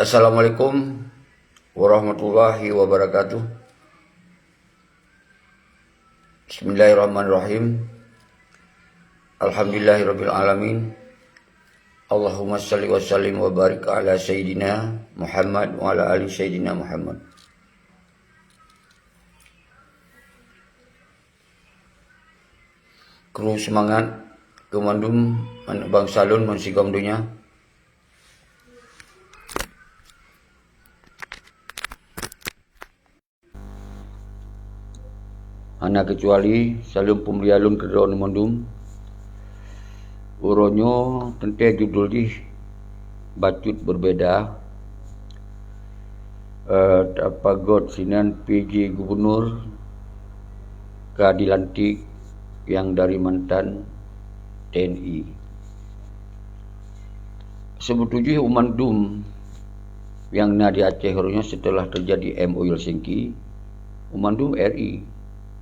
Assalamualaikum warahmatullahi wabarakatuh. Bismillahirrahmanirrahim. Alhamdulillahirabbil alamin. Allahumma shalli wa sallim wa barik ala sayyidina Muhammad wa ala ali sayyidina Muhammad. Kru semangat kemandum anak bangsa lun mensigam dunia. Hana kecuali salum pembelialun kedua mandum. Uronyo tentang judul di bacut berbeda. Tapagot sinan PJ Gubernur dilantik yang dari mantan TNI. Sebetulnya umandum yang na di Aceh orangnya setelah terjadi MOU Helsinki, umandum RI.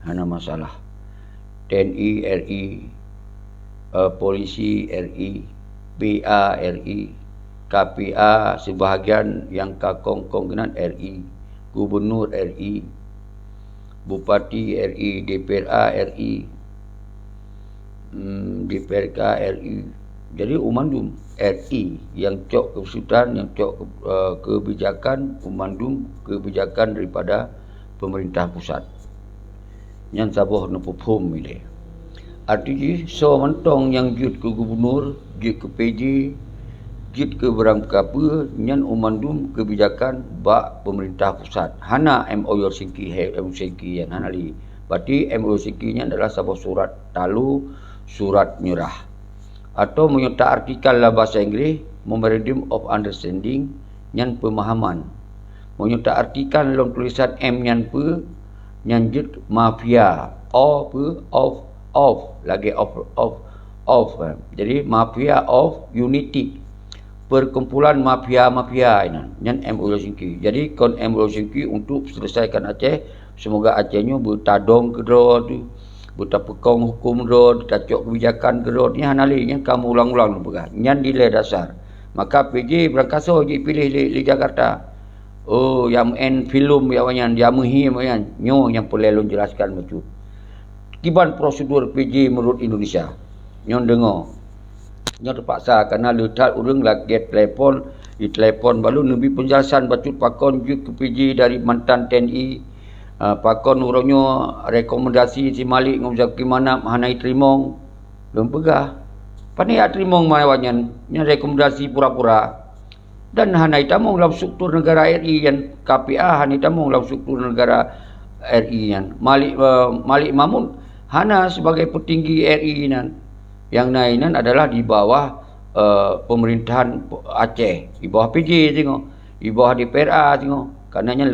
Hana masalah TNI RI, polisi RI, PA RI, KPA sebahagian yang kakong-kongkinan RI, gubernur RI, bupati RI, DPRA RI, DPRK RI. Jadi umandum RI yang cok kesulitan, yang cok kebijakan, umandum kebijakan daripada pemerintah pusat. Yang sabuh nepupum ini. Artinya so mentong yang jut ke gubernur, jut ke PJ, jut ke berangkapa yang umandum kebijakan bak pemerintah pusat. Hana MOU Helsinki yang hana li. Berarti MOU Helsinki nya adalah sebuah surat talu, surat nyerah. Atau menyerta artikel lah bahasa Inggeris, Memorandum of Understanding yang pemahaman. Menyerta artikel dalam tulisan M yang nyanjut mafia of jadi mafia of unity, perkumpulan mafia ini yang MOU Helsinki. Jadi kon MOU Helsinki untuk selesaikan Aceh, semoga Acehnya bertadong ke dro tu, bertapekong hukum dro, tacok kebijakan ke dro ni hanali yang kamu ulang-ulang begah yang nilai dasar. Maka PJ berangkaso je pilih di Jakarta. Oh, yang film yang muhim yang yang perlu jelaskan macam. Kiban prosedur PJ menurut Indonesia. Nyon dengar. Nyon terpaksa kerana letak urang lagi telefon, di telefon baru lebih penjelasan bacut pakon juk ke PJ dari mantan TNI. Pakon urangnya rekomendasi si Malik ngomong gimana hanai terimong. Belum pegah. Pani ya terimong mawanyan, nya rekomendasi pura-pura. Dan hanai tamong dalam struktur negara RI yang KPA hanai tamong dalam struktur negara RI yang Malik Mamun hana sebagai petinggi RI yang nainan adalah di bawah pemerintahan Aceh, di bawah PJ tengok, di bawah DPRA tengok, karenanya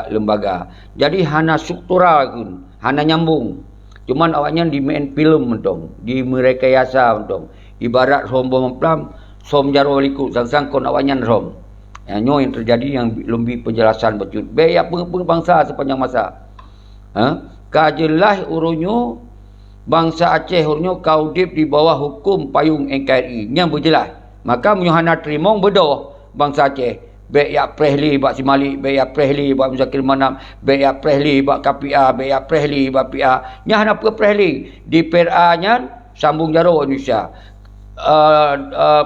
lembaga. Jadi hana struktural pun, hana nyambung. Cuman awaknya di main film mentong, di merekayasa mentong. Ibarat rombong plam som jaro liku sang kon awanyan rom. Yang yang terjadi yang lebih penjelasan betul. Biaya bangsa sepanjang masa. Kajelah urunyo bangsa Aceh urunyo kaudip di bawah hukum payung NKRI. Yang berjelas. Maka menyuhana terimong bedoh bangsa Aceh. Biaya Prehli bak si Malik, biaya Prehli bak Muzakir Manam, biaya Prehli bak KPA, biaya Prehli bak PA. Nyahana Prehli di PRA nya sambung jaro Indonesia.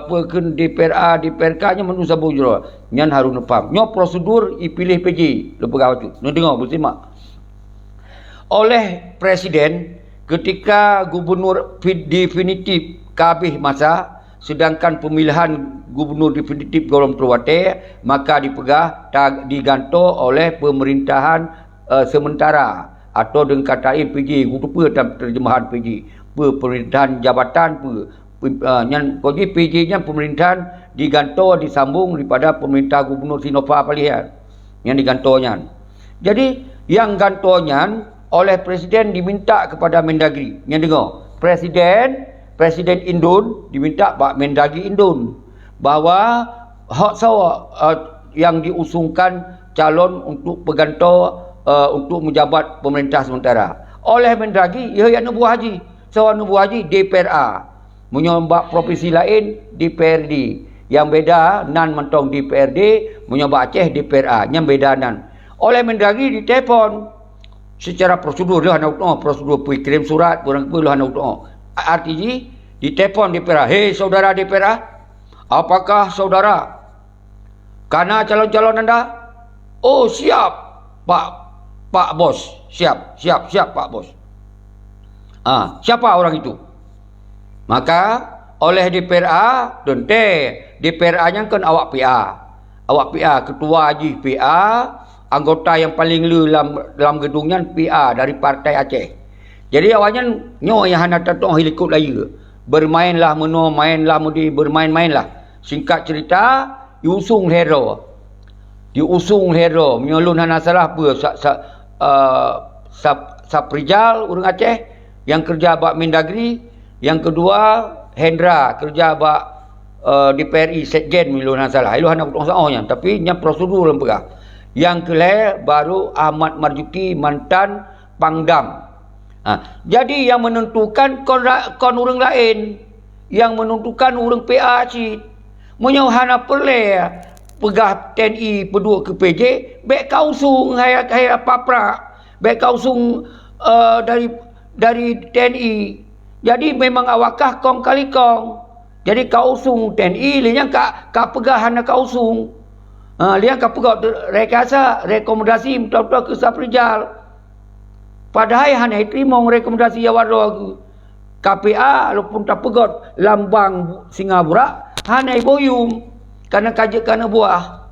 Perken DPRA, DPRK nya menu sabung jero nyan harun pam nyo prosedur ipilih PJ lepegah watu no dengar bersimak oleh presiden ketika gubernur definitif kabeh masa, sedangkan pemilihan gubernur definitif golong terwate maka dipegah diganto oleh pemerintahan sementara atau dengan kata PJ lupa dalam terjemahan PJ pemerintahan jabatan yang koji PJ nya pemerintahan diganto disambung daripada pemerintah gubernur Sinova palihan yang digantonya. Jadi yang gantonya oleh presiden diminta kepada Mendagri. Yang dengar, presiden Indun diminta Pak Mendagri Indun bahawa hak sawa yang diusungkan calon untuk peganto untuk menjabat pemerintah sementara. Oleh Mendagri ia yang Nubuh Haji. Sawa Nubuh Haji DPRA. Menyembah provinsi lain DPRD. Yang beda nan mentong DPRD, menyobak Aceh DPRA. Yang beda nan. Oleh Mendagri ditelepon secara prosedur lah nak prosedur pergi kirim surat orang perlu nak RTG ditelepon DPRA. Hei saudara DPRA, apakah saudara kana calon-calon anda? Oh siap Pak Bos. Siap Pak Bos. Siapa orang itu? Maka oleh DPRA DPRA-nya kan awak PA. Awak PA, ketua Haji PA, anggota yang paling dalam gedungnya PA dari Partai Aceh. Jadi awalnya nyo yang hana tatok hilikut lagi. Bermainlah mainlah mudi bermain-mainlah. Singkat cerita, diusung hero. Menyolong hana salah apa Saprijal urang Aceh yang kerja bak Mendagri, yang kedua Hendra kerja bak DPRI Sekjen milu hana salah. Ilu hana utang saonya tapi nya prosedur lempegah. Yang kelih baru Ahmad Marzuki mantan Pangdam. Jadi yang menentukan kon orang lain, yang menentukan orang PA cik. Menyo hana perle pegah TNI pedua ke PJ, baik kausung hai papra, baik kausung dari TNI. Jadi memang awakah kong kali kong. Jadi kausung TNI liang ka pegah hana kausung. Liang ka pegah rekasa rekomendasi betul-betul ke Saprijal. Padahal hanya terima rekomendasi awak KPA walaupun tak pegot lambang Singapura hanya boyum karena kajak karena buah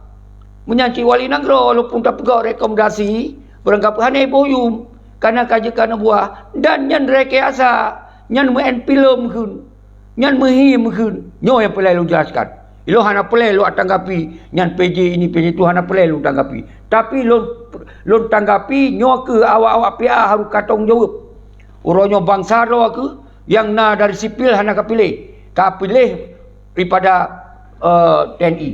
menyanci wali negara walaupun tak pegot rekomendasi berangkap hanya boyum karena kajak karena buah dan nyan rekayasa nyan main film kun nyan mehim kun nyo yang perlu jelaskan ilo hana perlu tanggapi nyan PJ ini PJ tu hana perlu tanggapi tapi lon tanggapi nyo ke awak-awak PA harus katong jawab. Uronyo bangsa lo ke yang na dari sipil hana kapilih daripada TNI.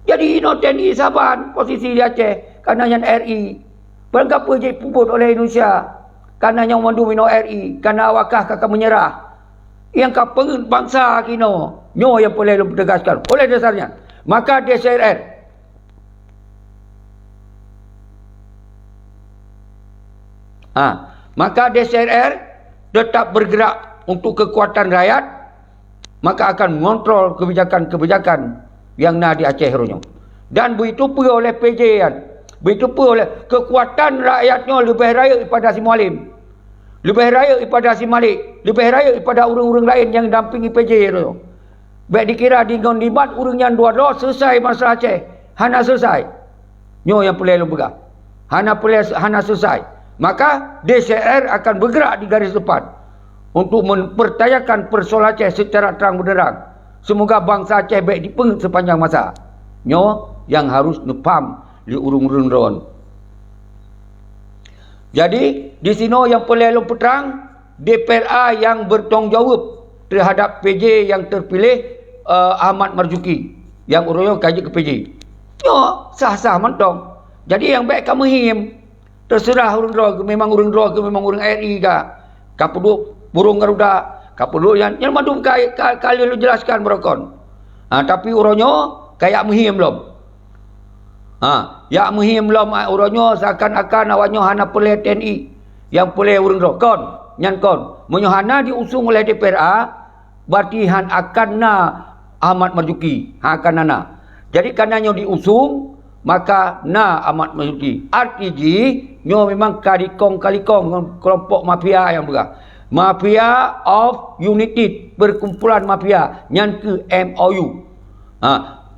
Jadi TNI Saban posisi di Aceh karena yang RI. Berangkap jadi puput oleh Indonesia karena yang mandu mino RI karena awakah kakak menyerah. Yang kapeng bangsa kino nyo yang boleh tegaskan oleh dasarnya. Maka DCRR maka DCRR tetap bergerak untuk kekuatan rakyat, maka akan mengontrol kebijakan-kebijakan yang na di Aceh ronyo. Dan begitu pula oleh PJ kan. Begitu pula oleh kekuatan rakyatnya lebih raya daripada si Mualim. Lebih raya daripada si Malik, lebih raya daripada orang-orang lain yang dampingi PJ ronyo. Baik dikira di Gondibat orang yang dua selesai masalah Aceh, hana selesai. Nyo yang boleh lembaga. Hana selesai. Maka DCR akan bergerak di garis depan untuk mempertayakan persoalan Aceh secara terang benderang. Semoga bangsa Aceh baik dipeng sepanjang masa. Nyo yang harus nepam di urung-urung ron. Jadi di sini yang perlu peterang DPRA yang bertanggungjawab terhadap PJ yang terpilih Ahmad Marzuki yang urungnya kaji ke PJ. Nyo sah-sah mentong. Jadi yang baik kamu him. Terserah urang roh ke memang urang roh ke memang urang RI ka. Kapuduk burung Garuda, kapuduk yang madu kali lu jelaskan berokon. Tapi uronyo kayak muhim belum. Ya muhim belum uronyo seakan-akan awaknya hana peleh TNI yang peleh urang roh kon, nyan kon. Munyo hana diusung oleh DPRA berarti han akan na Ahmad Marzuki, akan nana. Jadi karena diusung maka na Ahmad Marzuki. RTG nyo memang kalikong kelompok mafia yang berah. Mafia of United, perkumpulan mafia nyan ke MOU.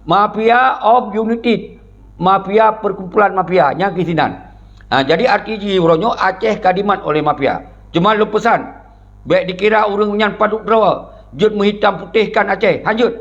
Mafia of United, mafia perkumpulan mafia nyan ke sinan. Jadi RTG uronyo Aceh kadimat oleh mafia. Cuma lu pesan baik dikira urang nyan paduk drawa jut menghitam putihkan Aceh, hanjut.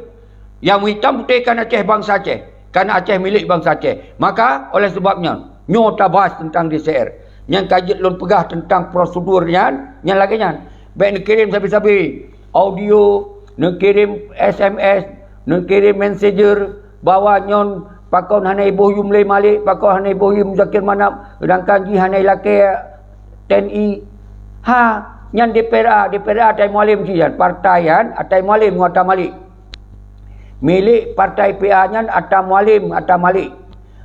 Yang menghitam putihkan Aceh bangsa Aceh. Karena Aceh milik bangsa Aceh. Maka oleh sebabnya nyo tak bahas tentang DCR. Yang kaji lon pegah tentang prosedurnya, yang lagi nya. Baik nak kirim sabi-sabi audio, nak kirim SMS, nak kirim messenger bawa nyon pakon hanai bohyum lay malik, pakon hanai bohyum Zakir Manap, sedangkan ji hanai laki TNI. Nyan DPRA atai mualim ji partai atai mualim ngata malik. milik partai PA nyan Atta Mualim, Atta Malik.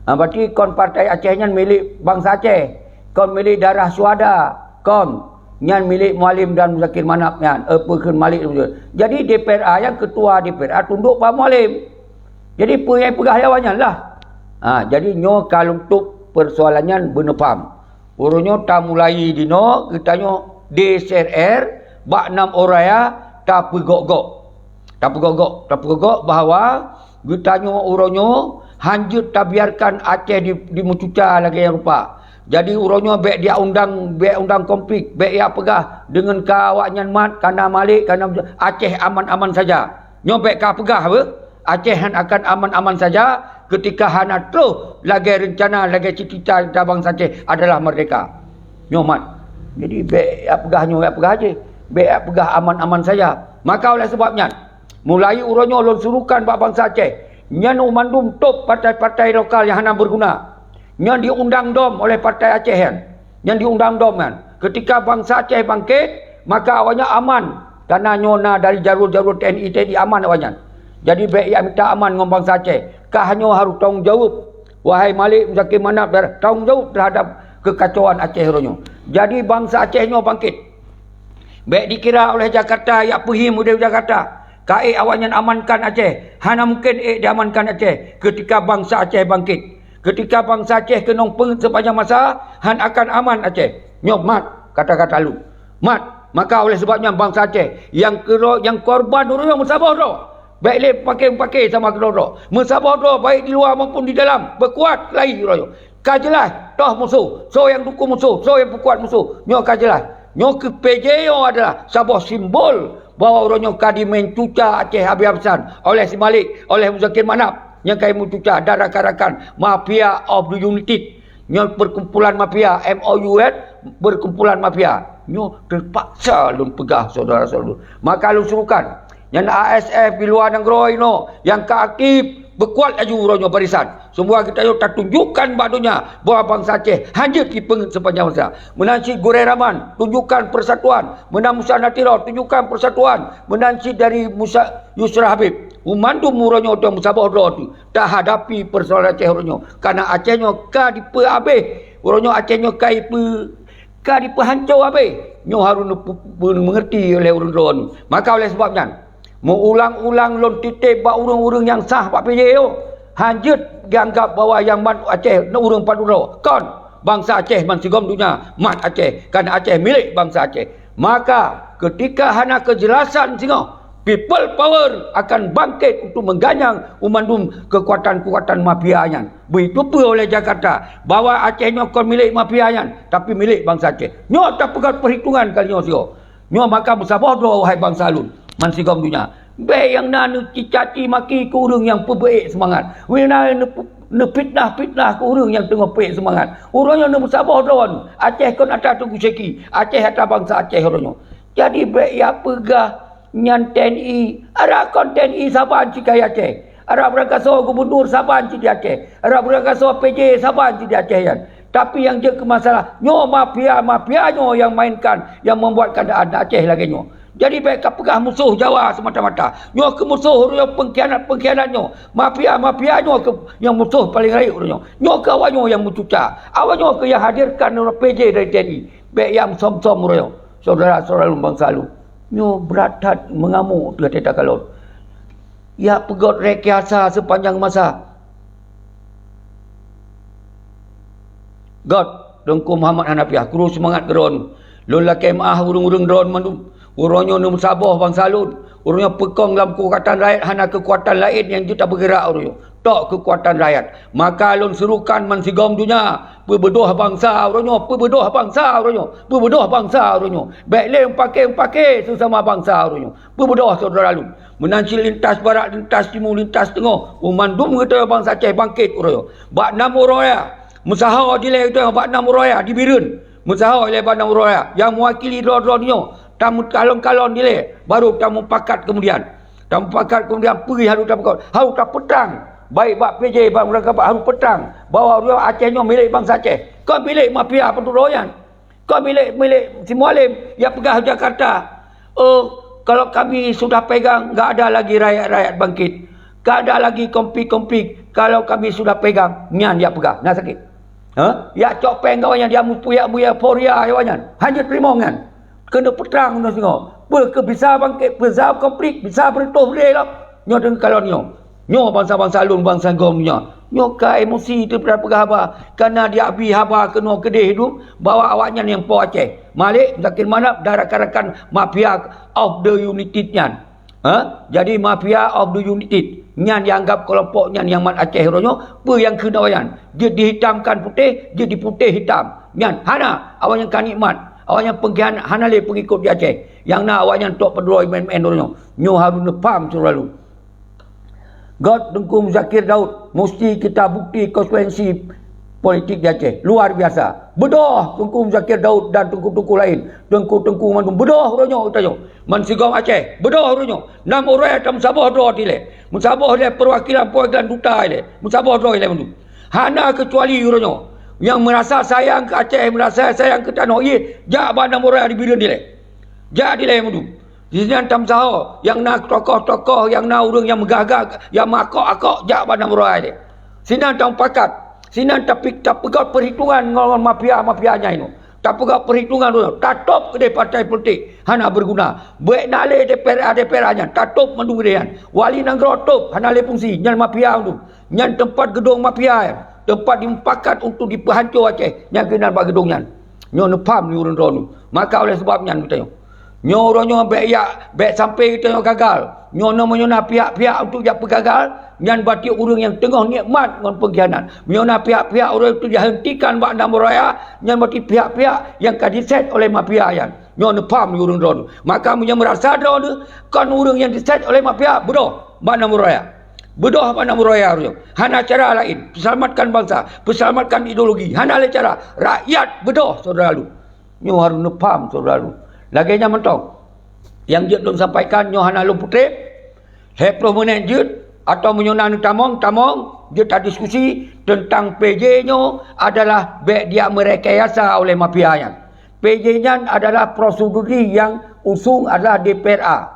Berarti kon partai Aceh nyan milik bangsa Aceh. Kon milik darah Suhada. Kon nyan milik Mualim dan Zakir Manap nyan. Perken Malik. Jadi DPRA yang ketua DPRA tunduk Pak Mualim. Jadi apa yang pegah lawannya lah. Jadi nyo kalau untuk persoalannya benar faham. Urunyo tak mulai dino, kitanya DSRR, bak 6 orang ya, tak pegok-gok bahawa kitanya urunyo hanjut tak biarkan Aceh di mencuca lagi yang rupa. Jadi urunyo bek dia undang konflik, bek ya pegah dengan kawaknya mat, karena Malik, karena Aceh aman-aman saja. Nyo bek ka pegah apa? Aceh akan aman-aman saja ketika hana terus lagi rencana, lagi cita-cita bangsa Aceh adalah merdeka. Nyomat. Jadi baik pegah je. Baik pegah aman-aman saja. Maka oleh sebabnya mulai uronyo lon surukan bangsa Aceh. Nyan umandum top partai-partai lokal yang hana berguna. Nyan diundang dom oleh partai Aceh kan. Nyan diundang dom kan. Ketika bangsa Aceh bangkit, maka awalnya aman. Karena nyona dari jalur-jalur TNI aman awalnya. Jadi baik yang minta aman dengan bangsa Aceh. Kahnya harus tanggungjawab. Wahai Malik, Zakir Manap, tanggungjawab terhadap kekacauan Aceh ronyo. Jadi bangsa Acehnya bangkit. Baik dikira oleh Jakarta, ya pergi muda Jakarta. Kaik awaknya amankan Aceh. Hana mungkin diamankan Aceh ketika bangsa Aceh bangkit. Ketika bangsa Aceh kena sepanjang masa, han akan aman Aceh. Nyop mat, kata-kata lu. Mat, maka oleh sebabnya bangsa Aceh yang korban ronyo musabah ro. Baik pakai sama kedua. Musabah doa baik di luar maupun di dalam. Berkuat lagi royo. Kajelah toh musuh. So yang dukung musuh, so yang berkuat musuh. Nyo kajelah. Nyo ke PJO adalah sebuah simbol bahawa ronyo kadi mencuca Aceh habis-habisan oleh si Malik, oleh Zakir Manap. Yang kaya mencuca darak-darakan Mafia of the United. Nyo perkumpulan mafia MOUN, berkumpulan mafia. Nyo terpaksa lun pegah saudara-saudara. Maka lu surukan yang ASF di luar negeri no, yang keaktif berkuat aju ronyo barisan. Semua kita tak tunjukkan badunya bahawa bangsa Aceh hanya dipengit sepanjang masa. Menansi Gureh Rahman, tunjukkan persatuan. Menang Musa Natiro, tunjukkan persatuan. Menansi dari Musa Yusra Habib. Memandu muronyo tu musabah tu tak hadapi persoalan Aceh ronyo. Karena Acehnya ka dipe habis. Ronyo Acehnya ka dipe hancur habis. Nyo harus mengerti oleh urun-urun. Maka oleh sebabnya mengulang-ulang lon titip bak urang-urang yang sah pak PJ yo. Hanjut dianggap bahawa yang mat Aceh nak urang paduro. Kon bangsa Aceh man sigom dunia mat Aceh kerana Aceh milik bangsa Aceh. Maka ketika hana kejelasan singo, people power akan bangkit untuk mengganyang umandum kekuatan-kekuatan mafianya. Begitu pula oleh Jakarta bahawa Acehnya kon milik mafianya tapi milik bangsa Aceh. Nyo tak pegat perhitungan kali nyo sio. Nyo maka musabah doa wahai bangsa Alun. Man sigom dunia. Baik yang nak caci maki ke urang yang perbaik semangat. Wena fitnah ke urang yang tengah baik semangat. Urangnya nak musabah doa. Aceh kon atas tunggu seki. Aceh atas bangsa Aceh urangnya. Jadi baik ya pegah nyan TNI. Ara kon TNI saban cikai Aceh. Ara berangkaso gubernur saban ci di Aceh. Ara berangkaso PJ saban ci di Aceh yan. Tapi yang je ke masalah nyo mafia nyo yang mainkan, yang membuat keadaan Aceh lagi nyo. Jadi baik pegah musuh Jawa semata-mata. Nyo ke musuh nyo pengkhianat nyo. Mafia nyo ke yang musuh paling raih nyo. Nyo ke awak nyo yang mencuca. Awak nyo ke yang hadirkan PJ dari TNI. Baik yang som-som nyo. Saudara-saudara bangsa lu. Nyo berat mengamuk kata kalau. Ya pegot rekayasa sepanjang masa. God, dengku Muhammad Hanafiah, kru semangat geron. Lun laki maah urung-urung drone mandum. Urangnya nom sabah bangsa Lun. Urangnya pekong dalam kekuatan rakyat hana kekuatan lain yang kita bergerak urangnya. Tak kekuatan rakyat. Maka Lun serukan man sigom dunia. Berbedoh bangsa urangnya, berbedoh bangsa urangnya. Berbedoh bangsa urangnya. Baik le pakai sesama bangsa urangnya. Berbedoh saudara Lun. Menanci lintas barat, lintas timur, lintas tengah. Umandum kita bangsa Aceh bangkit urangnya. Bak 6 orang ya. Musaha dilai itu bak 6 orang ya di Birun. Musaha dilai bak 6 orang ya. Yang mewakili drone-dronenya. Tamu kalon-kalon nilai baru tamu pakat kemudian pergi harus tak petang baik bak PJ bang mereka harus petang bahawa Acehnya milik bangsa Aceh. Kau milik mafia penturoyan, kau milik si Mualim yang pegah Jakarta. Kalau kami sudah pegang, enggak ada lagi rakyat-rakyat bangkit. Tak ada lagi kompik-kompik. Kalau kami sudah pegang, nyan dia pegang. Nak sakit. Ya cok peng kawan yang dia mupuyak-muyak poria kawan. Hanya terima kan. Kena perang tu tengok. Ke bisa bangkit, bisa konflik, bisa berentuh boleh lah. Nyo dengan kalau nyo bangsa-bangsa lun, bangsa gomnya. Nyo ka emosi tu pegah haba. Karena dia habis haba kena kedih hidup, bawa awaknya yang po Aceh. Malik makin mana rakan-rakan mafia of the united nyan. Jadi mafia of the united. Nyan dianggap kelompok nyan yang mat Aceh ronyo, apa yang kena wayan. Dia dihitamkan putih, dia diputih hitam. Nyan, hana awak yang kanikmat. Awak yang pengkhianat, hana le pengikut di Aceh. Yang nak awak yang tok pedroi main-main ronyo. Nyo harus nepam selalu. God Tengku Zakir Daud, mesti kita bukti konsekuensi politik di Aceh. Luar biasa. Bedoh Tengku Zakir Daud dan tengku-tengku lain. Tengku-tengku mandum. Bedoh ronyo utayo. Mansigong Aceh. Bedoh ronyo. Nam orang tam sabah doh dile. Musabah dia perwakilan duta ile. Musabah doh ile mandum. Hana kecuali ronyo. Yang merasa sayang ke Aceh, merasa sayang ke tanah ye, jak bandang orang di bilan dile. Jak dile mandum. Di sini tam saho yang nak tokoh-tokoh, yang nak urang yang megagah, yang makok-akok jak bandang orang ile. Sinan tam pakat. Sinan tapi tak pegat perhitungan dengan mafia-mafianya ini. Tak pegat perhitungan dulu. Tatup kedai partai politik. Hana berguna. Baik nak le DPR-nya. Tatup mendung kedean. Wali Nanggro tup. Hana le fungsi. Nyan mafia itu. Nyan tempat gedung mafia. Tempat dimpakat untuk diperhancur Aceh. Nyan kena buat gedung nyan. Nyan nepam ni urun-urun. Maka oleh sebabnya kita nyo ronyo baik sampai kita gagal. Nyo namanya pihak-pihak untuk jak pegagal. Nyan bati urang yang tengah nikmat dengan pengkhianat. Nyona pihak-pihak orang itu dihentikan buat nama raya. Nyan bati pihak-pihak yang kan diset oleh mafia yang. Nyona paham ni urang drone. Maka punya merasa drone kan urang yang diset oleh mafia bedoh buat nama raya. Bedoh buat nama raya urang. Hana cara lain. Selamatkan bangsa, selamatkan ideologi. Hana lain cara. Rakyat bedoh saudara lu. Nyo harus nepam saudara lu. Laginya mentong. Yang dia belum sampaikan nyo hana lu putih. Hepro menenjut atau menyonan tamong dia tak diskusi tentang PJ-nya adalah baik dia merekayasa oleh mafianya. PJ-nya adalah prosedur yang usung adalah DPRA.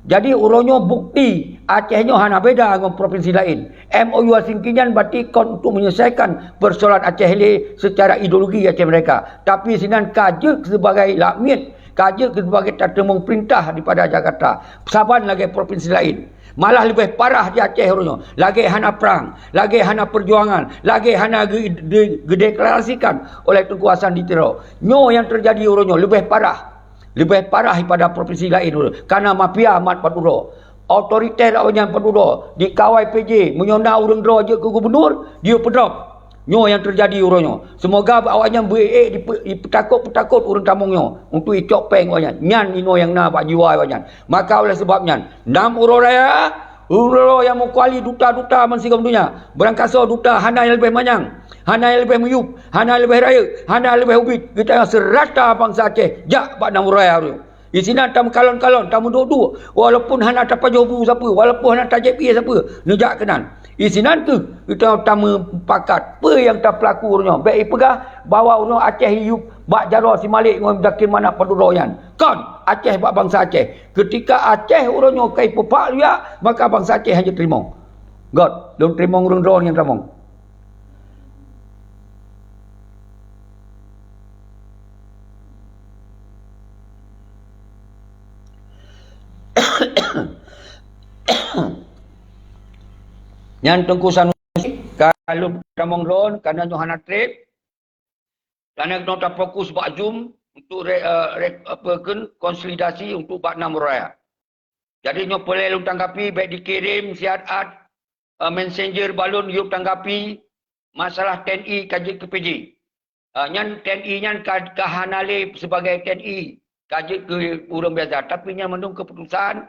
Jadi uronyo bukti Acehnya hana beda dengan provinsi lain. MOU Singkinyan berarti untuk menyelesaikan persoalan Aceh le secara ideologi Aceh mereka. Tapi sinan kaje sebagai lakmit, kaje sebagai tatemung perintah daripada Jakarta. Saban lagi provinsi lain. Malah lebih parah di Aceh orangnya. Lagi hana perang, lagi hana perjuangan, lagi hana dideklarasikan oleh kekuasaan ditero. Nyo yang terjadi orangnya lebih parah. Lebih parah daripada provinsi lain. Karena mafia amat paduro. Otoriter awaknya paduro. Dikawai PJ, menyona urang draw je ke gubernur, dia pedrop. Nyo yang terjadi orangnya. Semoga awaknya dipetakut-petakut urang tamungnya untuk icok peng awaknya. Nyan ino yang na pak jiwa awaknya. Maka oleh sebabnya 6 urang raya, urang yang mengkuali duta-duta mensigam dunia. Berangkasa duta hana yang lebih manyang, hana yang lebih meyup, hana yang lebih raya, hana yang lebih ubit. Kita serata bangsa Aceh. Jak pak 6 raya tu. Di sini tamu kalon-kalon, tamu dua-dua. Walaupun hana tak pajobu siapa, walaupun hana tak JP siapa, nejak kenan. Di sini tu kita tamu pakat. Apa yang tak pelaku orangnya? Baik pegah bawa orang Aceh hidup bak jaro si Malik dengan dakin mana paduroyan. Kan Aceh bak bangsa Aceh. Ketika Aceh orangnya kai pepak liak, maka bangsa Aceh hanya terima. God, don't terima orang drone yang terima. Yang Tengku Sanusi kalau tamong drone karena Johanna trip karena kita fokus buat zoom untuk konsolidasi untuk bak 6 raya. Jadi nyo boleh lu tanggapi baik dikirim siat messenger balon yuk tanggapi masalah TNI kaji ke PJ. Nyan TNI nyan kahanale sebagai TNI kaji ke urang biasa tapi nyan mendung keputusan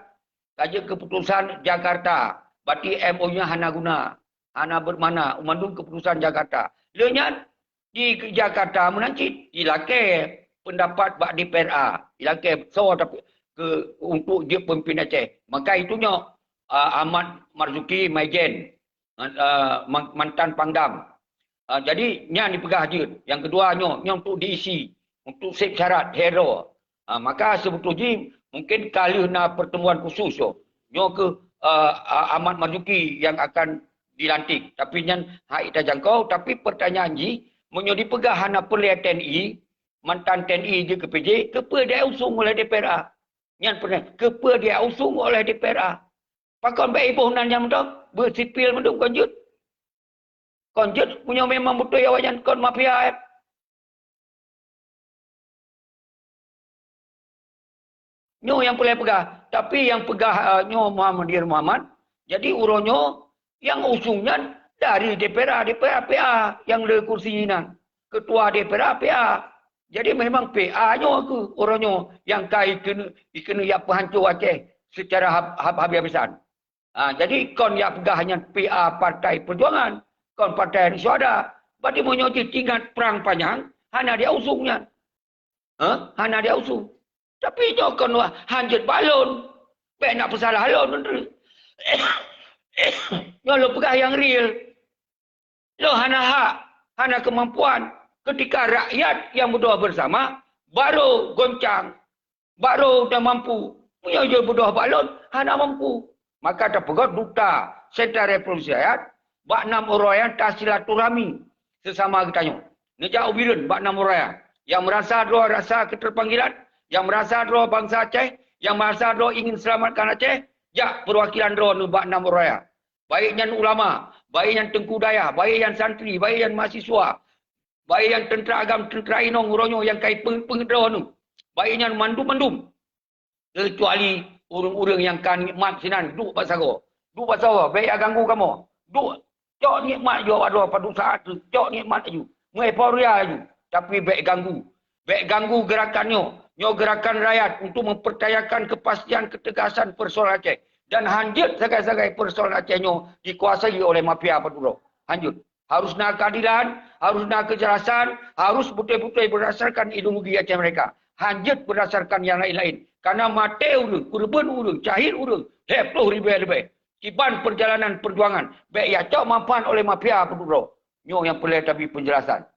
kaji keputusan Jakarta. Berarti MOU-nya hana guna, hana bermana, mendung keputusan Jakarta. Lenyat di Jakarta menancit, ilakai pendapat bak DPRA, ilakai so tapi untuk dia pemimpin Aceh. Maka itunya Ahmad Marzuki Maijen, mantan Pangdam. Jadi nya dipegah je. Yang kedua nya untuk diisi, untuk sip syarat hero. Maka sebetulnya mungkin kali na pertemuan khusus nya ke Ahmad Marzuki yang akan dilantik. Tapi nyan hak ita jangkau. Tapi pertanyaan ji, menyodi pegah hana perlihat TNI, mantan TNI je ke PJ, kepa dia usung oleh DPRA. Nyan pernah, kepa dia usung oleh DPRA. Pakon baik ibu nan yang mentok, bersipil mentok konjut. Konjut punya memang betul ya wajan kon mafia. Nyo yang boleh pegah. Tapi yang pegah nyo Muhammadiyah Muhammad. Jadi uronyo yang usungnya dari DPRA PA yang le kursi nan. Ketua DPRA PA. Jadi memang PA nyo ke uronyo yang kai kena ya penghancur Aceh secara habis-habisan. Jadi kon yang pegah hanya PA Partai Perjuangan. Kon Partai Suada. Berarti menyoji tingkat perang panjang. Hana dia usungnya. Hana dia usung. Tapi jokon hanjut balon. Baik nak pesalah halon menteri. Lo pegah yang real. Lo hana hak, hana kemampuan. Ketika rakyat yang berdoa bersama, baru goncang. Baru dah mampu. Punya je berdoa balon, hana mampu. Maka tak pegat duta Sentra Revolusi Rakyat. Bak 6 orang yang tak silaturahmi. Sesama kita nyo. Nejak ubiran bak 6 orang yang merasa doa rasa keterpanggilan. Yang merasa roh bangsa Aceh, yang merasa roh ingin selamatkan Aceh, jak perwakilan roh nubak 6 orang. Baik yang ulama, baik yang tengku daya, baik yang santri, baik yang mahasiswa, baik yang tentera agam, tentera inong, uronyo yang kait pengedroh nu. Baik yang mandum-mandum. Kecuali urung-urung yang kan nikmat sinan, duk pasago. Duk pasago, baik ganggu kamu. Duk, cok nikmat jo ada pada saat tu, cok nikmat aju. Mengeporia aju, tapi baik ganggu. Baik ganggu gerakannya. Nyo gerakan rakyat untuk mempercayakan kepastian ketegasan persoalan Aceh. Dan hanjut segai-segai persoalan Aceh nyo dikuasai oleh mafia Paduro. Hanjut. Harus nak keadilan, harus nak kejelasan, harus betul-betul berdasarkan ideologi Aceh mereka. Hanjut berdasarkan yang lain-lain. Karena mati urung, kurban urung, cahil urung, 10 ribu lebih. Kiban perjalanan perjuangan. Baik ya cok mampan oleh mafia Paduro. Nyo yang perlu tapi penjelasan.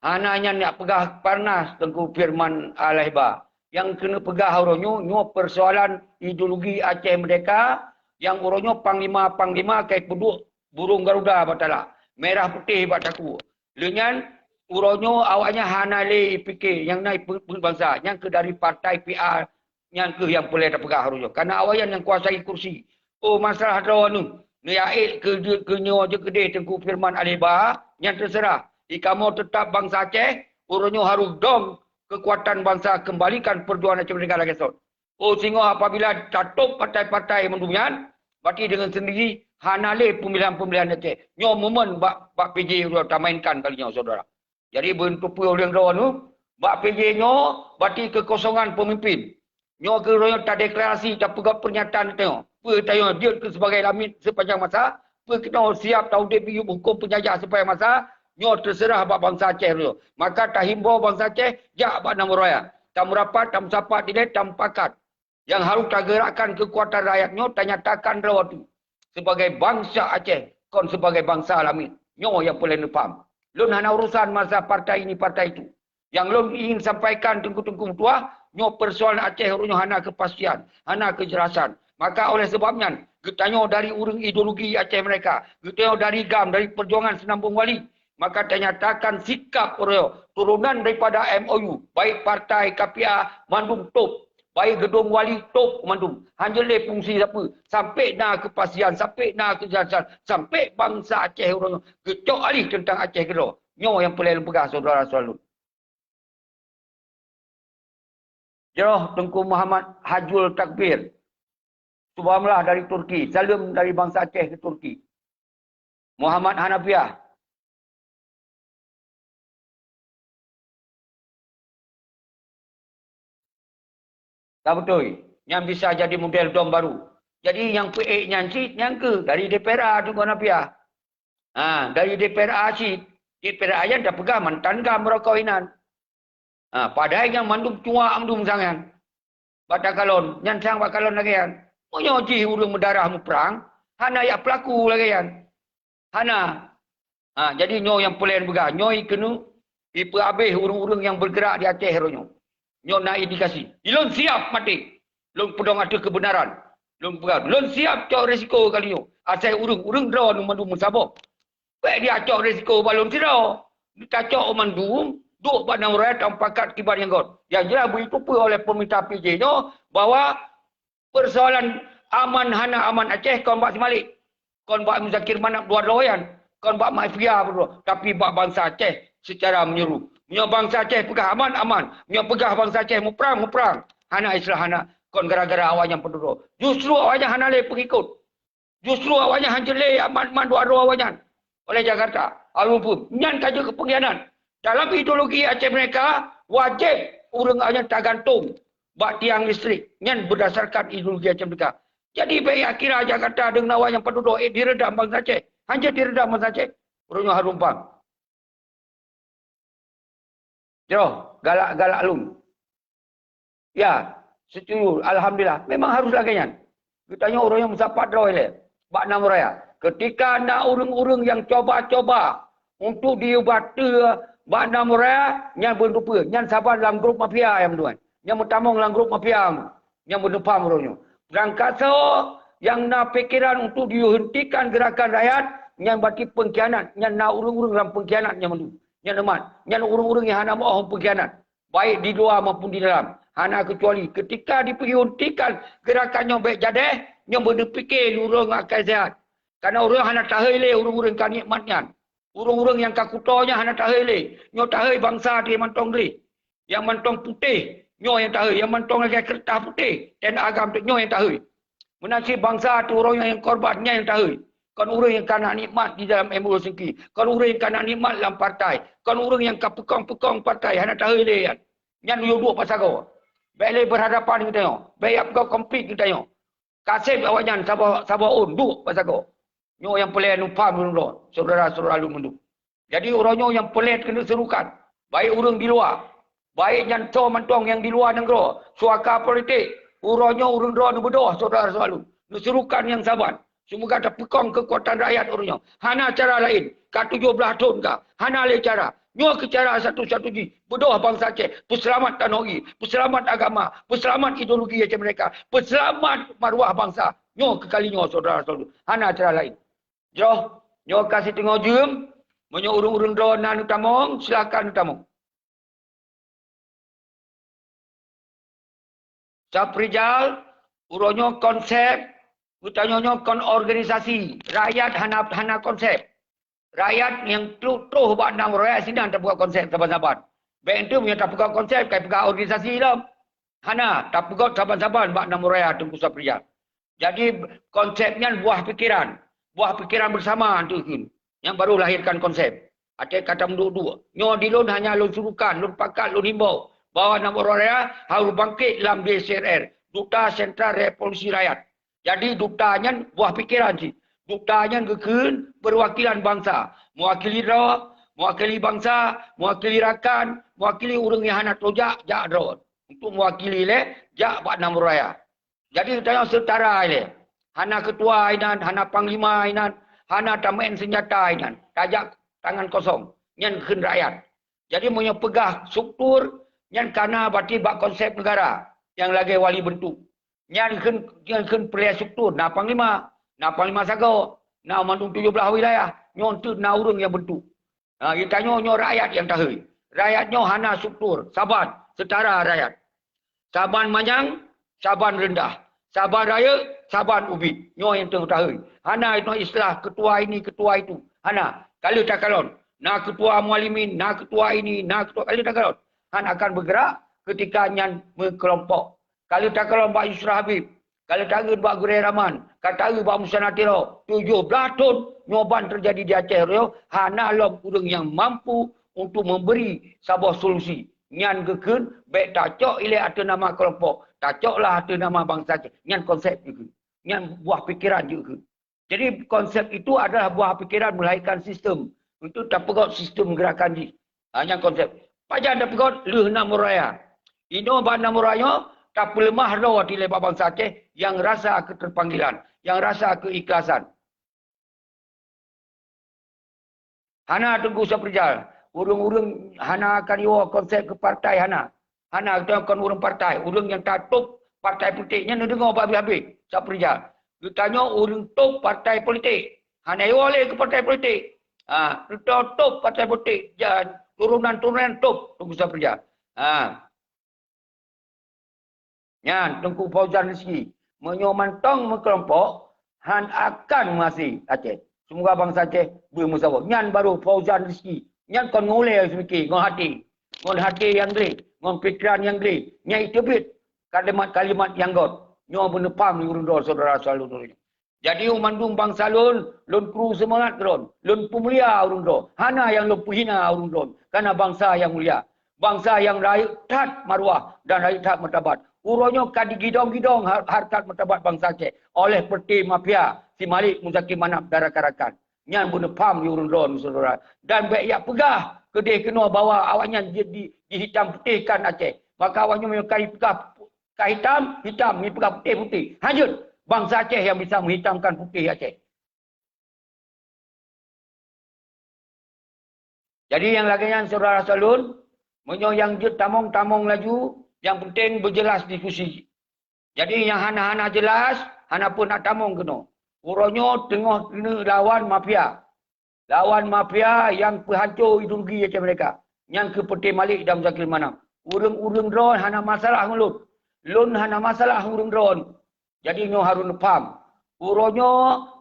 Anaknya nak pegah panas Tengku Firman Al-Hibah. Yang kena pegah uronyo, nyo persoalan ideologi Aceh Merdeka. Yang uronyo panglima kait peduk burung Garuda batala. Merah putih bataku. Lenyan uronyo awaknya hanale fikir yang naik bangsa. Yang ke dari partai PR. Yang ke yang boleh pegah uronyo. Karena awaknya yang kuasai kursi. Oh masalah rawanu. Ni aik ke nyo je kedai Tengku Firman Al-Hibah. Yang terserah. Jika mau tetap bangsa Aceh, uronyo harus dong kekuatan bangsa kembalikan perjuangan Aceh Merdeka lagi esok. Oh sehingga apabila catup partai-partai mendumian, berarti dengan sendiri hanale pemilihan-pemilihan Aceh. Nyo momen bak PJ sudah mainkan kalinya saudara. Jadi bentuk puyuh rawan tu, bak PJ nyo berarti kekosongan pemimpin. Nyo ke uronyo tak deklarasi, tak pegang pernyataan tengok. Tayo dia sebagai lamit sepanjang masa, kita siap tahu dia hukum penjajah sepanjang masa. Nyo terserah bak bangsa Aceh dulu. Maka tak himbau bangsa Aceh, jak bak nama raya. Tak merapat, tak mensapat, tidak, tak pakat. Yang harus tak gerakkan kekuatan rakyat nyo, tak nyatakan rawa tu. Sebagai bangsa Aceh, kon sebagai bangsa alamin. Nyo yang boleh faham. Lun hana urusan masa partai ini, partai itu. Yang lun ingin sampaikan tengku-tengku tua, nyo persoalan Aceh, nyo hana kepastian, hana kejelasan. Maka oleh sebabnya, getanyo dari urung ideologi Aceh mereka. Getanyo dari GAM, dari perjuangan Senambung Wali. Maka ternyatakan sikap turunan daripada MOU. Baik partai KPA, Mandum Top. Baik gedung wali Top, Mandum. Hanya le fungsi siapa. Sampai nak kepastian, sampai nak kejelasan. Sampai bangsa Aceh orang kecok alih tentang Aceh kedua. Nyo yang boleh pegang saudara selalu. Jeroh Tengku Muhammad Hajul Takbir. Subhanallah dari Turki. Salam dari bangsa Aceh ke Turki. Muhammad Hanafiah. Tak betul. Yang bisa jadi model dom baru. Jadi yang PA nyanci, yang ke dari DPRA tu Hanafiah. Dari DPRA si DPRA yang dah pegang mantan gam merokok-inan. Padahal yang mandum cuak sangat. Batakalon, nyansang bakalon lagi kan. Menyoji urung mendarah mu perang, hana ya pelaku lagi kan. Hana Jadi nyo yang plan begah. Nyo kena ipa habis urung-urung yang bergerak di Aceh ronyo. Nyo nak indikasi. Ilon siap mati. Lon pedong ada kebenaran. Lon siap cok risiko kali nyo. Asal urung draw nu mandu musabok. Baik dia cok risiko balon tira. Dia cok mandu duk pada rakyat tampakat kibar yang god. Yang jelas beritupa oleh peminta PJ nyo bahawa persoalan aman hana aman Aceh kon bak semalik. Kon bak Muzakir Manap dua lawan. Kon bak mafia berdua. Tapi bak bangsa Aceh secara menyeru. Menyo bangsa Aceh pegah aman. Menyo pegah bangsa Aceh mu perang. Hana istilah hana. Kon gara-gara awaknya penduduk. Justru awaknya hana le pengikut. Justru awaknya hanjele aman dua awaknya. Oleh Jakarta. Alupun. Nyan kaja kepengkhianat. Dalam ideologi Aceh mereka, wajib urang awaknya tergantung. Bak tiang listrik. Nyan berdasarkan ideologi Aceh mereka. Jadi baik akhirnya Jakarta dengan awaknya penduduk diredam bangsa Aceh. Hanya diredam bangsa Aceh. Urangnya harumpang. Jauh, galak-galak lun. Ya, setuju. Alhamdulillah. Memang harus lagi. Kita tanya orang yang musapat draw ile. Bak Nam Raya. Ketika ada orang-orang yang coba-coba untuk diubati Bak Nam Raya, yang berdupa. Yang sabar dalam grup mafia yang tuan. Yang bertamung dalam grup mafia. Yang berdepam orangnya. Berangkat so, yang nak fikiran untuk dihentikan gerakan rakyat, yang berarti pengkhianat. Yang nak orang-orang dalam pengkhianat yang mendu. Yang teman, yang orang-orang yang hana mahu pengkhianat. Baik di luar maupun di dalam. Hana kecuali ketika diperhentikan gerakannya baik jadi, yang berfikir orang akan sehat. Karena orang hana tahile orang-orang kan nikmatnya. Orang-orang yang kakutonya hana tahile. Nyo tahil bangsa dia mantong dia. Yang mantong putih, nyo yang tahil. Yang mantong lagi kertas putih. Dan agam tu nyo yang tahil. Menasib bangsa tu orang yang korbannya yang tahil. Kan orang yang kena nikmat di dalam MO Sengki. Kan orang yang kena nikmat dalam partai. Kan orang yang kapekong-pekong partai. Hana tahu dia. Yang duduk pasal kau. Baik berhadapan kita tengok. Baik kau komplit kita tengok. Kasih awaknya sabar on. Duduk pasal kau. Nyo yang pelik lupa dulu. Saudara-saudara lu mendu. Jadi orangnya yang pelik kena serukan. Baik orang di luar. Baik yang cowok mentong yang di luar negara. Suaka politik. Orangnya orang luar nu berdoa. Saudara-saudara lu. Serukan yang sabar. Semoga ada pekong kekuatan rakyat orangnya. Hana cara lain. Kat 17 tahun kah. Hana lain cara. Nyo ke cara satu-satunya. Berdoa bangsa Aceh. Perselamat teknologi. Perselamat agama. Perselamat ideologi Aceh mereka. Perselamat maruah bangsa. Nyo ke kalinya saudara-saudara. Hana cara lain. Jauh. Nyo kasih tengok jum. Menyo urung-urung drona nutamong. Silakan nutamong. Saprijal. Urangnya konsep. Utamanya kon organisasi. Rakyat hana konsep. Rakyat yang tuh buat Nam Raya sini tak buat konsep saban-saban. Baik itu punya tak buat konsep kayak buat organisasi lah. Hana tak buat saban-saban buat Nam Raya Tengku Saprijal. Jadi konsepnya buah pikiran. Buah pikiran bersama tu yang baru lahirkan konsep. Ada kata menduk-duk. Nyo di lun hanya lun surukan, lun pakat, lun himbau. Bahawa Nam Raya harus bangkit dalam DCRR. Duta Sentral Revolusi Rakyat. Jadi dutanya buah pikiran sih. Dutanya kekun perwakilan bangsa. Mewakili rakyat, mewakili bangsa, mewakili rakan, mewakili orang yang hana tojak, jak drone. Untuk mewakili le, jak Pak Nam Raya. Jadi kita yang setara le. Hana ketua inan, hana panglima inan, hana tamen senjata inan. Tajak tangan kosong. Yang kekun rakyat. Jadi punya pegah struktur, yang kana berarti bak konsep negara. Yang lagi wali bentuk. Yang kan pelai struktur. Nah panglima sago. Nah mandung 17 wilayah. Nyon tu na urang yang bentuk. Nah kita nyo rakyat yang tahu. Rakyatnya hana struktur. Saban setara rakyat. Saban manyang, saban rendah. Saban raya, saban ubit. Nyo yang tahu. Hana itu istilah ketua ini, ketua itu. Hana kalau tak kalon. Nah ketua mualimin, nah ketua ini, nah ketua kalau tak kalon. Hana akan bergerak ketika nyan berkelompok. Kalau tak kalau Mbak Yusra Habib, kalau tak Mbak Gurai Rahman, kata Mbak Musa Natiro, 17 tahun nyoban terjadi di Aceh Rio, hana lom urang yang mampu untuk memberi sebuah solusi. Nyan kekun, baik tak cok ile ada nama kelompok, tak coklah ada nama bangsa Aceh. Nyan konsep juga. Nyan buah pikiran juga. Jadi konsep itu adalah buah pikiran melahirkan sistem. Itu tak pegot sistem gerakan ni. Nyan konsep. Pajan tak pegot leh Nam Raya. Ino ban Nam Raya, tak lemah rawat di lebar bangsa Aceh yang rasa keterpanggilan, yang rasa keikhlasan. Hana Tengku Saprijal. Urung-urung Hana akan iwa konsep ke partai Hana. Hana kita akan urung partai. Urung yang tak top partai politiknya nak dengar habis-habis. Saprijal. Dia tanya urung top partai politik. Hana iwa ke partai politik. Kita top partai politik. Turunan-turunan top Tengku Saprijal. Yan, Tengku Fauzan Rizki. Menyomantong kelompok, Han akan masih Aceh. Semoga bangsa Aceh bermusyawarah. Yan baru Fauzan Rizki. Yan kon ngoleh semiki, ngon hati. Ngon hati yang geli, ngon fikiran yang geli. Nyai tebit kalimat-kalimat yang god. Nyo benepam ni urun dor saudara salun. Jadi umandung bangsa lun kru semangat lun pemulia urun dor. Hana yang lun puhina urun dor. Karena bangsa yang mulia. Bangsa yang rakyat tat marwah dan rakyat tat martabat. Uronyo kadi gidong-gidong harkat martabat bangsa Aceh oleh peti mafia si Malik Muzaki Manap Darakarakan. Nyan bunuh pam di urun ron saudara. Dan baik yak pegah kedai kena bawa awaknya dihitam putihkan Aceh. Maka awaknya menyukai pegah hitam, ni pegah putih. Hanyut bangsa Aceh yang bisa menghitamkan putih Aceh. Jadi yang laginya saudara salun, yang tamong laju, yang penting berjelas diskusi. Jadi yang hana-hana jelas, hana pun nak tamong kena. Uronyo tengah lawan mafia. Lawan mafia yang penghancur ideologi macam mereka. Yang ke peti Malik dan Zakir Manap. Urung-urung drone hana masalah ngelut. Lun hana masalah urung drone. Jadi nyo harus faham. Uronyo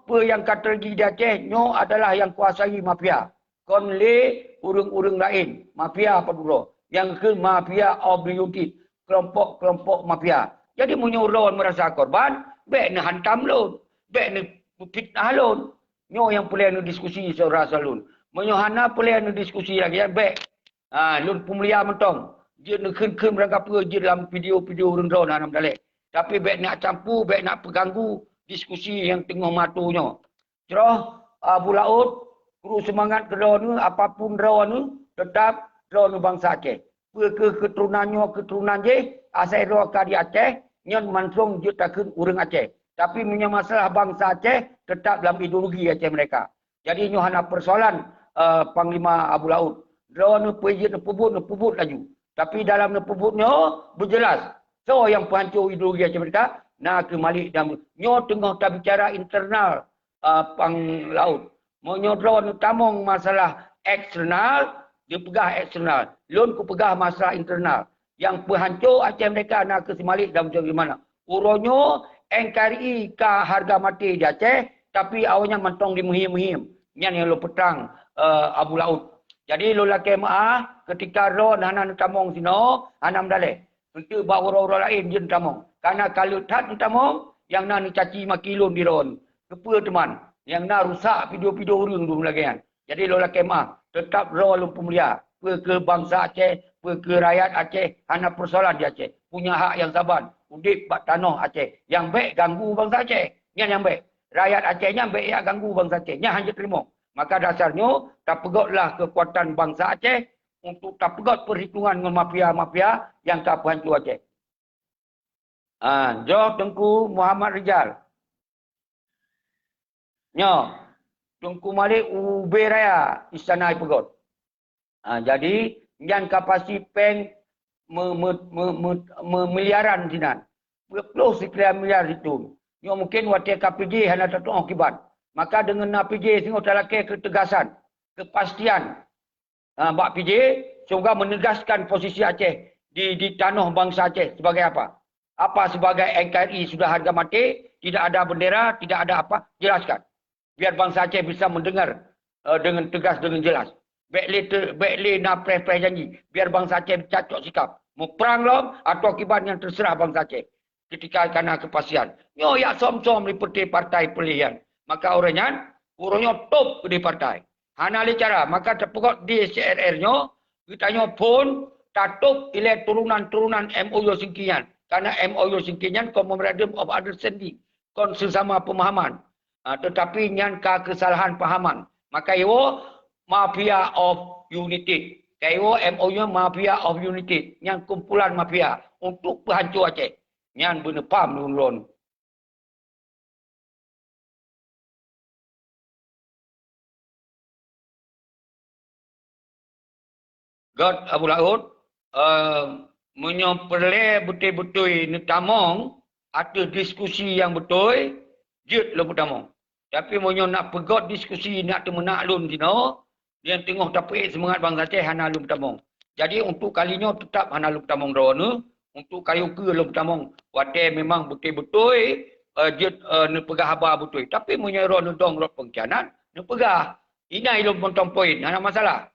apa yang strategi di Aceh, nyo adalah yang kuasai mafia. Kon le urung-urung lain. Mafia apa dulu? Yang ke mafia of the unit. Kelompok-kelompok mafia. Jadi menyuruh merasa korban, baik nak hantam lun, baik nak fitnah lun. Nyo yang boleh nak diskusi saudara salun. Menyohana boleh nak diskusi lagi yang baik. Lun pemulia mentong. Dia nak ken berangkat apa je dalam video-video rendau hanam dalek. Tapi baik nak campur, baik nak pengganggu diskusi yang tengah matunya. Cerah Abu Laut, kru semangat kedua ni, apapun rawa ni, tetap rawa ni bangsa Aceh. Keturunan je asal roka di Aceh nyon mansung je takun urang Aceh tapi punya masalah bangsa Aceh tetap dalam ideologi Aceh mereka. Jadi nyo hana persoalan Panglima Abu Laut drone pejit pebut laju tapi dalam pebutnya berjelas so yang penghancur ideologi Aceh mereka nak ke Malik dan nyo tengah tak bicara internal Pang Laut monyo drone tamong masalah eksternal dia pegah eksternal. Lun ku pegah masalah internal. Yang penghancur Aceh mereka nak ke Malik dan macam mana. Uronyo NKRI ke harga mati di Aceh. Tapi awalnya mentong di muhim-muhim. Yang lu petang Abu Laut. Jadi lu laki maaf ketika ron hana tamong sino. Hana mendalek. Untuk bawa orang-orang lain je tamong. Karena kalau tak tamong. Yang nak caci maki lun di ron. Kepa teman. Yang nak rusak video-video orang dulu lagi kan. Jadi lu laki maaf. Tetap rawa pemulia. Ke bangsa Aceh, ke rakyat Aceh, hanya persoalan di Aceh. Punya hak yang saban. Udip bak tanah Aceh. Yang baik ganggu bangsa Aceh. Yang baik. Rakyat Acehnya baik yang ganggu bangsa Aceh. Yang hanya terima. Maka dasarnya, tak pegotlah kekuatan bangsa Aceh untuk tak pegot perhitungan dengan mafia-mafia yang tak penghancur Aceh. Jawab Tengku Muhammad Rizal. Nyo. Tengku Malik Ubay Raya Istana Pegot. Jadi yang kapasi peng miliaran sinan. Plus sekian miliar itu. Yang mungkin waktu KPJ hanya satu akibat. Maka dengan KPJ sehingga terlakai ketegasan, kepastian. Bak PJ semoga menegaskan posisi Aceh di tanah bangsa Aceh sebagai apa? Apa sebagai NKRI sudah harga mati, tidak ada bendera, tidak ada apa, jelaskan. Biar bangsa Aceh bisa mendengar dengan tegas, dengan jelas. Baiklah nak press janji. Biar bangsa Aceh cacok sikap. Mau perang lom atau akibat yang terserah bangsa Aceh. Ketika karena kepastian. Nyo ya som-som seperti partai pilihan. Maka orangnya top di partai. Hana li cara. Maka terpegot di CRR-nya. Kita nyo pun tatup ilai turunan-turunan MOU Singkian. Karena MOU Singkian Memorandum of Understanding. Kon sesama pemahaman. Tetapi nyangka kesalahan pahaman. Maka itu Mafia of Unity. Kayo MOU Mafia of Unity. Yang kumpulan mafia untuk penghancur Aceh. Yang benepam lun-lun. God Abu Laut menyopele betul-betul ni tamong ada diskusi yang betul jut lo tamong. Tapi monyo nak pegot diskusi nak temenak lun dino dia tengok tapi semangat bangsa Aceh hana lun tamong. Jadi untuk kalinya tetap hana lun tamong ro untuk kayu ke lun tamong wate memang betul-betul jut ni pegah haba betul. Tapi monyo ro dong ro pengkhianat ni pegah. Ini ilmu pontong poin, ada masalah.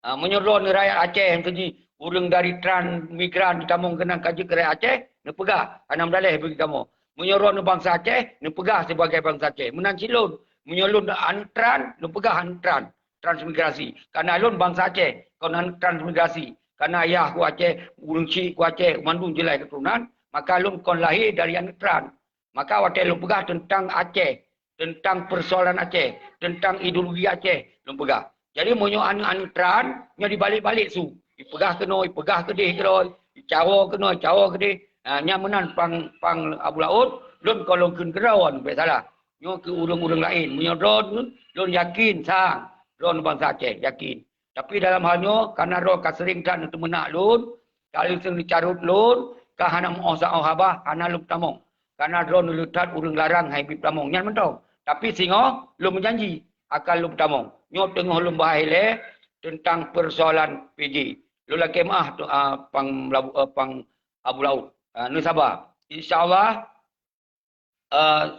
Menyeron rakyat Aceh yang tadi urang dari transmigran di Tamong kena kaji ke rakyat Aceh, ni pegah. Anam dalih bagi kamu. Menyeron bangsa Aceh, ni pegah sebagai bangsa Aceh. Menan silun, menyelun antran, ni pegah antran. Transmigrasi. Karena alun bangsa Aceh, kau transmigrasi. Karena ayah ku Aceh, urang cik ku Aceh, mandung jelai keturunan, maka alun kau lahir dari antran. Maka waktu alun pegah tentang Aceh. Tentang persoalan Aceh, tentang ideologi Aceh, belum pegah. Jadi monyo antran, nya dibalik-balik su. Ipegah kena, ipegah kedih kena, cawa kena, cawa kedih. Nya menan pang Abu Laut, lun kalau kun kerawan, tak salah. Nyo ke urang-urang lain, monyo ron, lun yakin sang, ron bangsa Aceh, yakin. Tapi dalam halnya, karena ron kasering dan untuk menak lun, kalau sering dicarut lun, kahana mohsa habah, hana lun tamong. Karena ron lutat urang larang hai bib tamong, nyan mentau. Tapi singo belum menjanji akan lu tamong. Nyo tengah lu bahile tentang persoalan PJ. Lu la kemah tu pang Abu Laut. Nu sabar. Insyaallah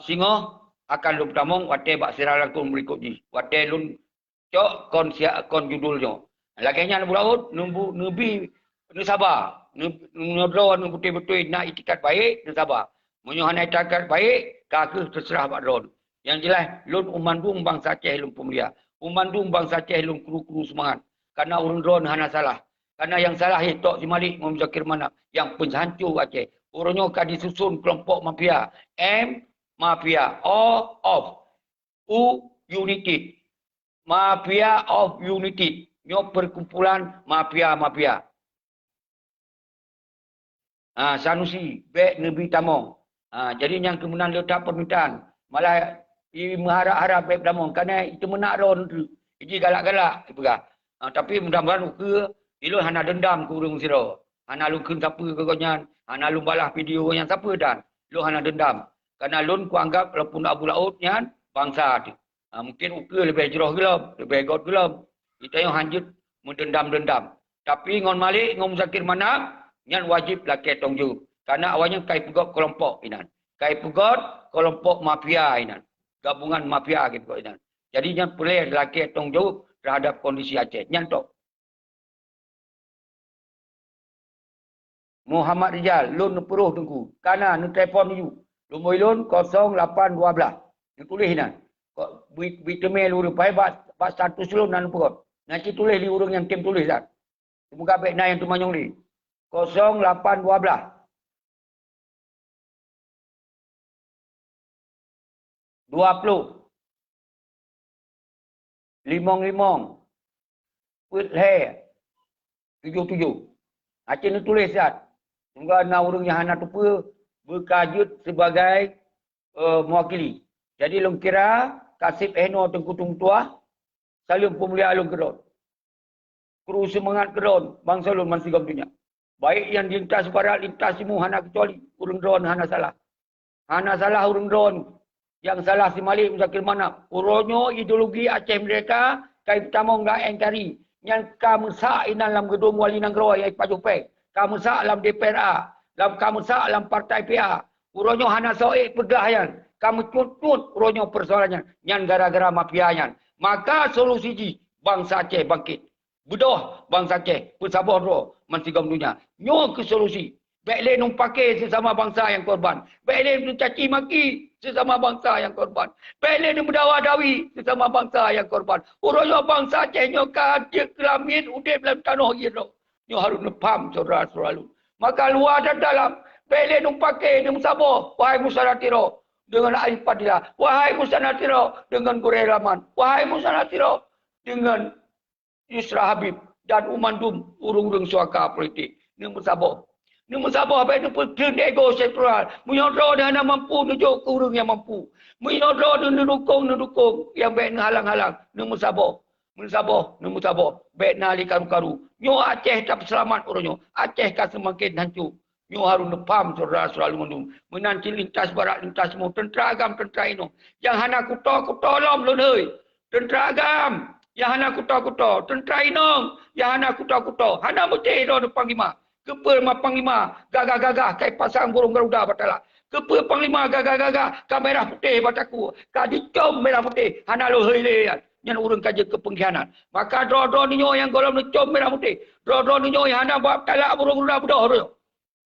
singo akan lu tamong wate bak siralakum berikut ni. Wate lu cok kon judulnya. Laganya Abu Laut numbu nubi nu sabar. Nu drone betul-betul nak itikat baik nu sabar. Munyo hana itikat baik kaku terserah bak drone. Yang jelas, lun umandung bangsa Aceh lun pemulia. Umandung bangsa Aceh lun kru-kru semangat. Karena urang drone hana salah. Karena yang salah ya Tok Si Malik Muzakir Manap. Yang penhancur Aceh. Urangnya kan disusun kelompok mafia. M, mafia. O, of. U, unity. Mafia of unity. Nyo perkumpulan mafia-mafia. Sanusi, Bek Nabi Tamong. Jadi yang kemudian letak permintaan. Malah mengharap-harap baik damong kerana itu menak ron tu. Iji galak-galak pegah. Tapi mudah-mudahan ke ilun hana dendam ke urang sira. Hana lu kun siapa ke konyan, hana lu balah video yang siapa dan lu hana dendam. Kerana lun ku anggap walaupun Abu Laut nyan bangsa tu. Mungkin uke lebih jeroh gelap, lebih god gelap. Kita yang hanjut mendendam-dendam. Tapi ngon Malik ngon Muzakir Manap nyan wajib laki tongju. Karena awalnya kai pegot kelompok inan. Kai pegot kelompok mafia inan. Gabungan mafia gitu kan. Jadi yang boleh lelaki tanggung jawab terhadap kondisi Aceh. Nyantok. Muhammad Rijal, lun peruh tunggu. Karena nu telefon you. Lumoi lun 0812. Yang tulis nan. Vitamin lu pai bas status lun nan perut. Nanti tulis di urang yang tim tulis kan. Semoga baik yang tu manyong ni. 0812. 20 limong put hair 77 Aceh ni tulis kan sehingga na urang yang hana tupa berkajut sebagai mewakili. Jadi long kira Kasip Eno Tengku Tung Tuah saling pemulia alung keron kru semangat keron bangsa lun masih dunia. Baik yang lintas barat lintas timur hana kecuali urang drone hana salah urang drone. Yang salah si Malik Muzakir Manap. Uronyo ideologi Aceh mereka kai tamong ga engkari. Yang kamu sak inan dalam gedung wali nanggro yang pajupek. Kamu sak dalam DPRA. Kamu sak dalam partai PA. Uronyo hana soek pegahan. Kamu tut uronyo persoalannya. Yang gara-gara mafia yan. Maka solusi ji bangsa Aceh bangkit. Bedoh bangsa Aceh. Persabah roh mansigam dunia. Nyo ke solusi. Baiklah nung pakai sesama bangsa yang korban. Baiklah nung caci maki sesama bangsa yang korban. Baiklah nung berdawa-dawi sesama bangsa yang korban. Uroyo bangsa Aceh nyo kadir kelamin udip dalam tanah hiro. Nyo harus nepam saudara-saudara lu. Maka luar dan dalam. Baiklah nung pakai nung sabar. Wahai Musanatiro dengan Arif Padilla. Wahai Musanatiro dengan Gureh Rahman. Wahai Musanatiro dengan Yusra Habib dan Umandum urung-urung suaka politik. Nung bersabar. Ni musabah baik ni pun ego sektoral. Menyodor dia nak mampu tunjuk ke urang yang mampu. Menyodor dia dukung yang baik ni halang-halang. Ni musabah. Mensabah, nemusabah. Baik nali karu-karu. Nyo Aceh tak selamat orangnya. Aceh kan semakin hancur. Nyo harus nepam saudara selalu mendung. Menanti lintas barat, lintas semua. Tentera agam, tentera ino. Yang hana kuto lom lun hei. Tentera agam. Yang hana kuto. Tentera ino. Yang hana kuto. Hana mutih do panglima. Kepa panglima. Gagah-gagah. Kai pasang burung Garuda batala. Kepa panglima gagah-gagah. Ka merah putih bataku. Ka dicom merah putih. Hana lo hei le. Yang urang kaja ke pengkhianat. Maka dro-dro ninyo yang golong necom merah putih. Dro-dro ninyo yang hana buat talak burung Garuda bodoh.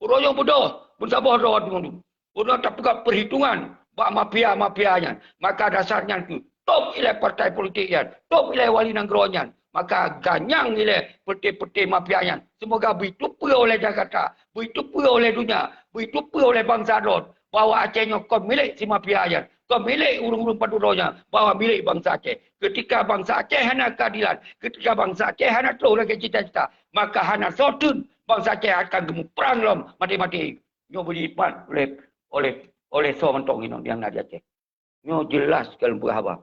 Urang bodoh. Pun sabah dro tu. Urang tak pegang perhitungan. Buat mafia-mafianya. Maka dasarnya tu. Top ilai partai politik yan. Top ilai wali negara. Maka ganyang ilai peti-peti mafianya. Semoga beritupa oleh Jakarta. Beritupa oleh dunia. Beritupa oleh bangsa Don. Bahawa Acehnya kau milik si mafianya. Kau milik urung-urung paduronya. Bahawa milik bangsa Aceh. Ketika bangsa Aceh hana keadilan. Ketika bangsa Aceh hana terus lagi cita-cita. Maka hana sotun. Bangsa Aceh akan gemuk perang lom. Mati-mati. Nyo beri ipan oleh so mentong ini yang nak Aceh. Nyo jelas kalau berhabang.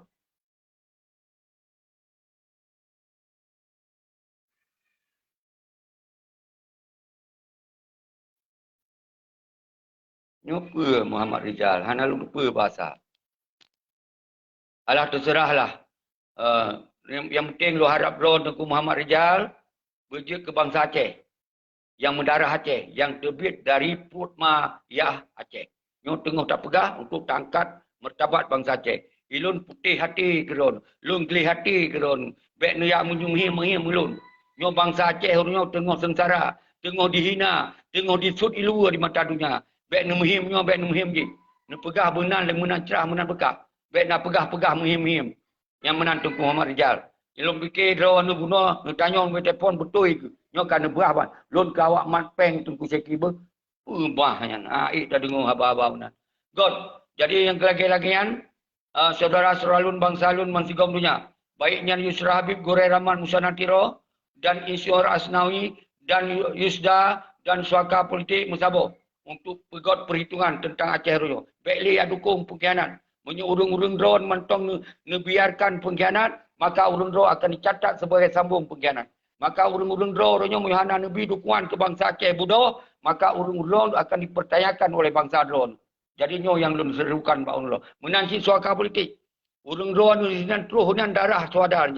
Nyupa Muhammad Rizal. Hana lupa bahasa. Alah terserahlah. Yang penting lu harap drone dengan Muhammad Rizal berjaya ke bangsa Aceh. Yang mendarah Aceh. Yang terbit dari Putma Yah Aceh. Nyo tengah tak pegah untuk tangkat martabat bangsa Aceh. Ilun putih hati ke ron. Lun gelih hati ke ron. Bek nuyak menjumhim ulun. Nyo bangsa Aceh nyo tengah sengsara. Tengah dihina. Tengah disut ilu di mata dunia. Bek nemhim nyo bek nemhim je. Nepegah benan dan menang cerah menang bekah. Bek nak pegah-pegah menghim-him. Yang menang Tunku Muhammad Rizal. Ilun fikir draw nu guna. Nu tanya nu telefon betul ke. Nyo kan berapa. Lun ke awak mat peng Tunku Seki ber. Bahnya. Tak dengar haba-haba benar. God. Jadi yang lagi-lagian. Saudara seralun bangsa lun mansigom dunia. Baiknya Yusra Habib Gorey Rahman Musa Natiro. Dan Isyur Asnawi. Dan Yusda. Dan suaka politik Musabah. Untuk pegot perhitungan tentang Aceh Raya. Baiklah yang dukung pengkhianat. Urung-urung drone mentong ngebiarkan pengkhianat. Maka urung drone akan dicatat sebagai sambung pengkhianat. Maka urung-urung drone orangnya menghana nebi dukungan ke bangsa Aceh bodoh. Maka urung-urung akan dipertanyakan oleh bangsa drone. Jadi nyo yang belum serukan Pak Urung. Menansi suaka politik. Urung drone ni terus hunan darah suadar.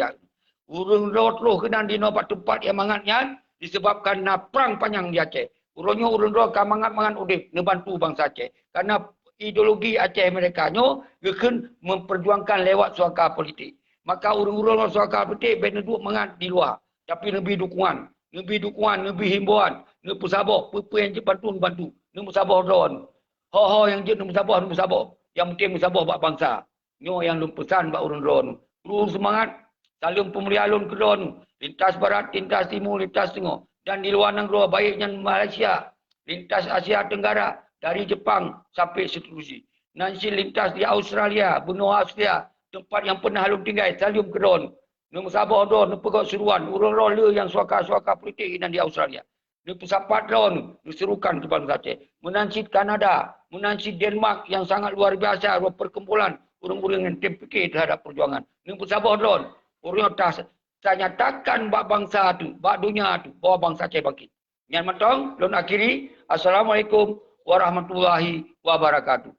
Urung drone terus kena di tempat yang mangatnya. Disebabkan perang panjang di Aceh. Urungnya urung drone akan mangat-mangat udip. Ngebantu bangsa Aceh. Karena ideologi Aceh mereka nyo akan memperjuangkan lewat suaka politik. Maka urung-urung suaka politik benar duk mengat di luar. Tapi lebih dukungan, lebih himbauan, lebih sabah, apa yang bantu, lebih sabah drone. Ho yang je lebih sabah. Yang penting sabah buat bangsa. Nyo yang lu pesan buat urung drone. Terus semangat, saling pemulihan lun ke drone. Lintas barat, lintas timur, lintas tengah. Dan di luar negara baiknya Malaysia, lintas Asia Tenggara. Dari Jepang sampai seterusnya. Nanti lintas di Australia, benua Australia. Tempat yang pernah lu tinggal, salium ke drone. Nombor Sabah drone, nombor pegot seruan. Urung-urung yang suaka-suaka politik dan di Australia. Nombor sapat drone, diserukan ke bangsa Aceh. Menansi Kanada, menansi Denmark yang sangat luar biasa. Perkumpulan urung-urung yang fikir terhadap perjuangan. Nombor Sabah drone, urung saya nyatakan bak bangsa tu, bak dunia tu, bahawa bangsa Aceh bangkit. Yang matang, lun akhiri. Assalamualaikum warahmatullahi wabarakatuh.